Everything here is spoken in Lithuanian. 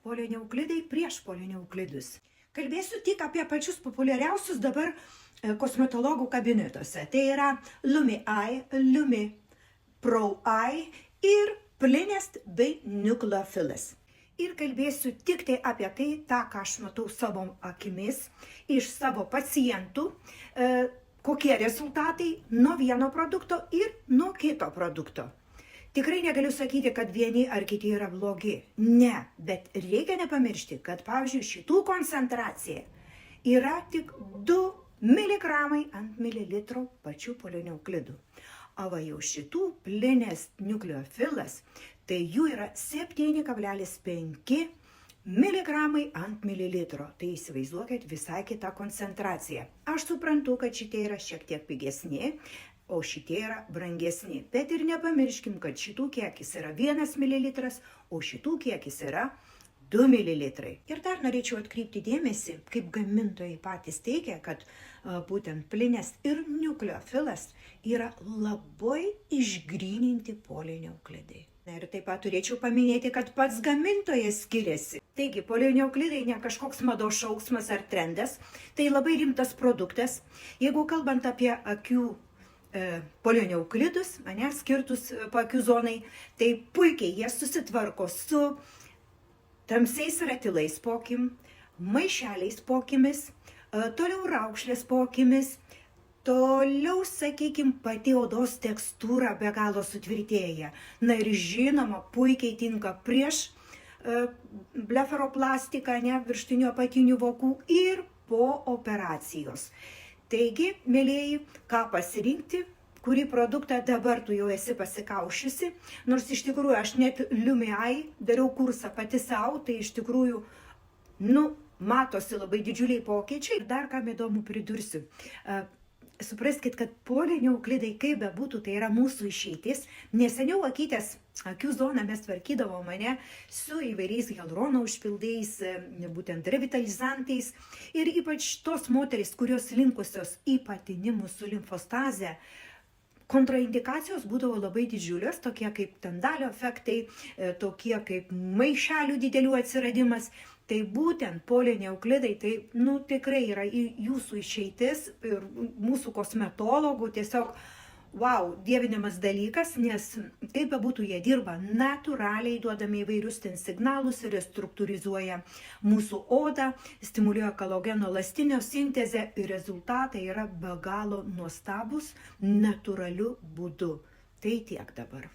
Polineuklidai prieš polineuklidus. Kalbėsiu tik apie pačius populiariausius dabar kosmetologų kabinetuose. Tai yra Lumi-Eye, Lumi Pro Eye ir Plinest bei Nucleophilus. Ir kalbėsiu tik tai apie tai, ką aš matau savo akimis, iš savo pacientų, kokie rezultatai nuo vieno produkto ir nuo kito produkto. Tikrai negaliu sakyti, kad vieni ar kiti yra blogi. Ne, bet reikia nepamiršti, kad, pavyzdžiui, šitų koncentracija yra tik 2 mg ant mililitro pačių polineuklidų. O va jau šitų Plinest Nucleophilus, tai jų yra 7,5 mg ant mililitro. Tai įsivaizduokit visai kitą koncentraciją. Aš suprantu, kad šitie yra šiek tiek pigesni, o šitie yra brangesni. Bet ir nepamirškim, kad šitų kiekis yra 1 ml, o šitų kiekis yra 2 ml. Ir dar norėčiau atkreipti dėmesį, kaip gamintojai patys teigia, kad būtent Plinest ir Nucleophilus yra labai išgryninti polineuklidai. Ir taip pat turėčiau paminėti, kad pats gamintojas skiriasi. Taigi, polineuklidai ne kažkoks mados šauksmas ar trendas, tai labai rimtas produktas. Jeigu kalbant apie akių polineuklidus, skirtus paakių zonai, tai puikiai jie susitvarko su tamsiais ratilais po akim, maišeliais po akimis, toliau raukšlės po akimis, toliau, sakykime, pati odos tekstūra be galo sutvirtėja. Na ir žinoma, puikiai tinka prieš blefaroplastiką, virštinių apatinių vokų ir po operacijos. Taigi, mėlėjai, ką pasirinkti, kurį produktą dabar tu jau esi pasikaušiusi, nors iš tikrųjų aš net Lumi-Eye dariau kursą pati savo, tai iš tikrųjų, matosi labai didžiuliai pokyčiai. Dar ką įdomu pridursiu. Supraskit, kad polineuklidai, kaip bebūtų, tai yra mūsų išeitis. Neseniau akių zoną mes tvarkydavom su įvairiais hialurono užpildais, būtent revitalizantais. Ir ypač tos moterys, kurios linkusios į patinimų su limfostaze, kontraindikacijos būdavo labai didžiulės, tokie kaip tendalio efektai, tokie kaip maišelių didelių atsiradimas. Tai būtent polineuklidai, tai tikrai yra jūsų išeitis ir mūsų kosmetologų tiesiog, dievinimas dalykas, nes kaip bebūtų, jie dirba natūraliai, duodami įvairius signalus, restruktūrizuoja mūsų odą, stimuliuoja kolageno elastinio sintezę ir rezultatai yra be galo nuostabus natūraliu būdu. Tai tiek dabar.